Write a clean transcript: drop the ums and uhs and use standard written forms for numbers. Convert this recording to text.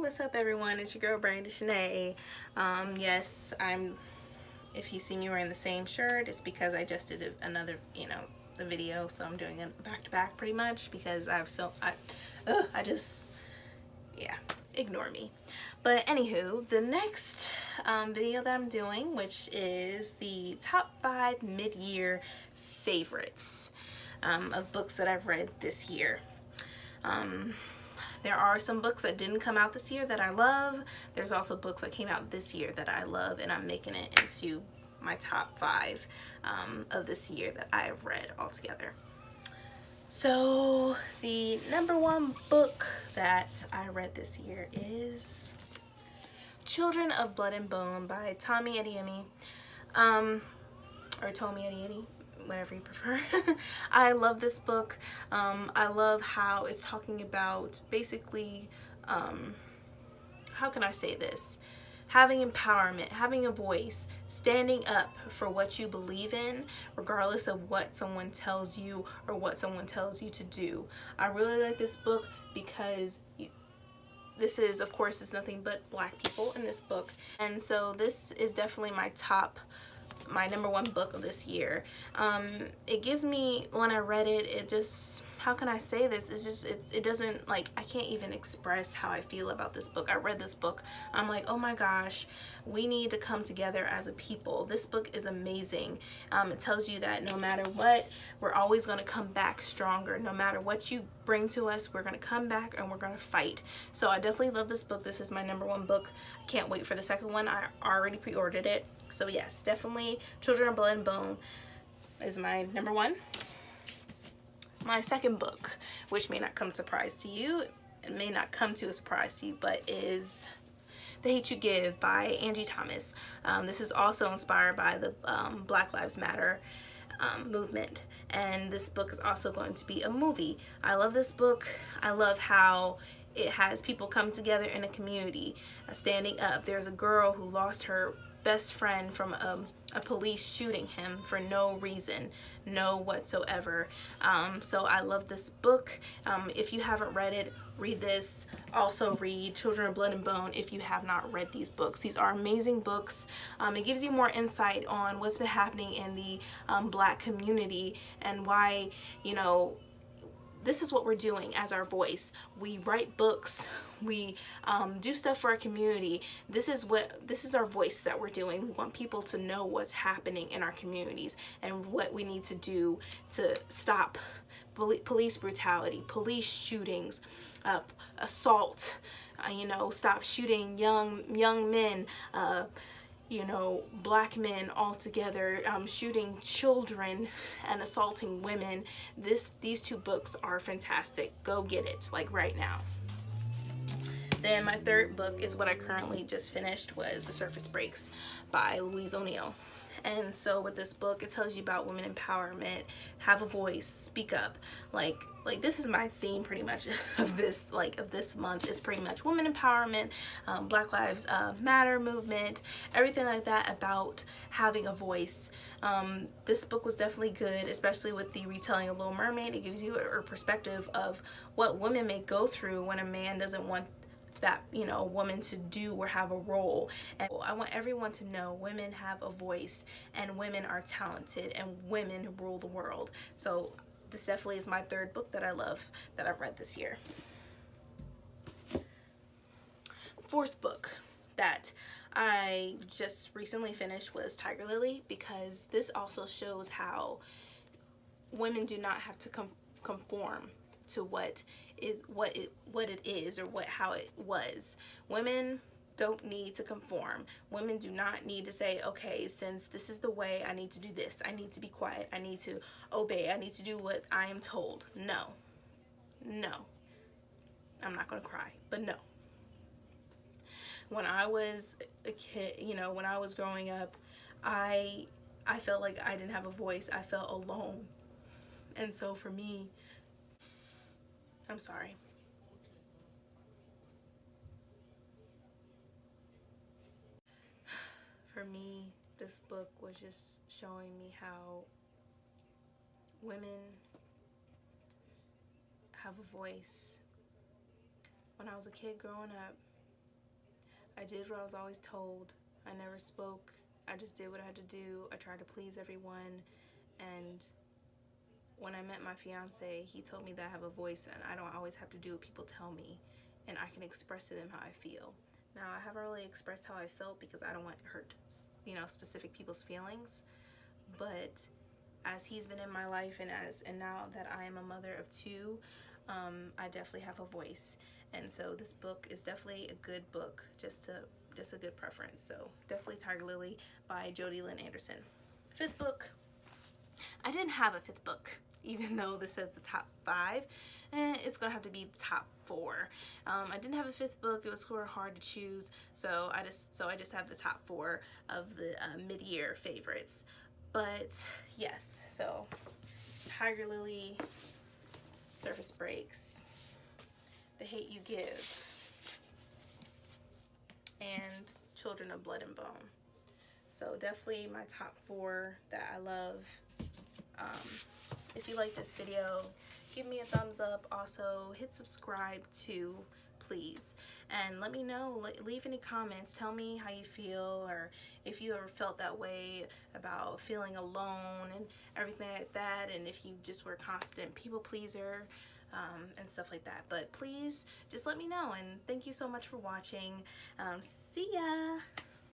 what's up everyone? It's your girl Brandon Shanae. Yes, if you see me wearing the same shirt, it's because I just did another, the video, so I'm doing it back to back pretty much because yeah, ignore me. But anywho, the next video that I'm doing, which is the top 5 mid-year favorites of books that I've read this year. There are some books that didn't come out this year that I love. There's also books that came out this year that I love, and I'm making it into my top 5 of this year that I have read altogether. So the number 1 book that I read this year is Children of Blood and Bone by Tomi Adeyemi, or Tomi Adeyemi, whatever you prefer. I love this book. I love how it's talking about basically, how can I say this? Having empowerment, having a voice, standing up for what you believe in, regardless of what someone tells you or what someone tells you to do. I really like this book because this is, of course, it's nothing but black people in this book. And so this is definitely my number 1 book of this year. It gives me, when I read it, it just, how can I say this? It's just, it doesn't, like, I can't even express how I feel about this book. I read this book, I'm like, oh my gosh, we need to come together as a people. This book is amazing. It tells you that no matter what, we're always going to come back stronger. No matter what you bring to us, we're going to come back and we're going to fight. So I definitely love this book. This is my number 1 book. I can't wait for the second one. I already pre-ordered it. So yes, definitely Children of Blood and Bone is my number 1. My second book, which may not come as a surprise to you, it may not come to a surprise to you, but is The Hate You Give by Angie Thomas. This is also inspired by the Black Lives Matter movement, and this book is also going to be a movie. I love this book. I love how it has people come together in a community, standing up. There's a girl who lost her best friend from a police shooting him for no reason, no whatsoever. So I love this book. If you haven't read it, read this. Also read Children of Blood and Bone if you have not read these books. These are amazing books. It gives you more insight on what's been happening in the black community and why, this is what we're doing as our voice. We write books, we do stuff for our community. This is our voice that we're doing. We want people to know what's happening in our communities and what we need to do to stop police brutality, police shootings, assault, stop shooting young men, black men all together, shooting children and assaulting women. These 2 books are fantastic. Go get it, like right now. Then my third book is what I currently just finished, was The Surface Breaks by Louise O'Neill. And so with this book, it tells you about women empowerment, have a voice, speak up. Like this is my theme pretty much of this month, is pretty much women empowerment, Black Lives Matter movement, everything like that about having a voice. This book was definitely good, especially with the retelling of Little Mermaid. It gives you a perspective of what women may go through when a man doesn't want that woman to do or have a role. And I want everyone to know women have a voice and women are talented and women rule the world. So this definitely is my third book that I love that I've read this year. Fourth book that I just recently finished was Tigerlily, because this also shows how women do not have to conform to what it is or how it was. Women don't need to conform. Women do not need to say, okay, since this is the way, I need to do this. I need to be quiet. I need to obey. I need to do what I am told. No. I'm not going to cry, but no. When I was a kid, when I was growing up, I felt like I didn't have a voice. I felt alone. And so for me, I'm sorry. For me, this book was just showing me how women have a voice. When I was a kid growing up, I did what I was always told. I never spoke. I just did what I had to do. I tried to please everyone. And when I met my fiance, he told me that I have a voice and I don't always have to do what people tell me, and I can express to them how I feel. Now, I haven't really expressed how I felt because I don't want to hurt, specific people's feelings. But as he's been in my life, and now that I am a mother of two, I definitely have a voice. And so this book is definitely a good book, just a good preference. So definitely Tigerlily by Jodi Lynn Anderson. Fifth book. I didn't have a fifth book, even though this says the top 5. It's gonna have to be the top 4. I didn't have a fifth book. It was sort of hard to choose, so I just have the top 4 of the mid-year favorites. But yes, so Tigerlily, Surface Breaks, The Hate U Give, and Children of Blood and Bone. So definitely my top 4 that I love. If you like this video, give me a thumbs up. Also, hit subscribe too, please. And let me know, leave any comments. Tell me how you feel, or if you ever felt that way about feeling alone and everything like that, and if you just were a constant people pleaser and stuff like that. But please just let me know, and thank you so much for watching. See ya!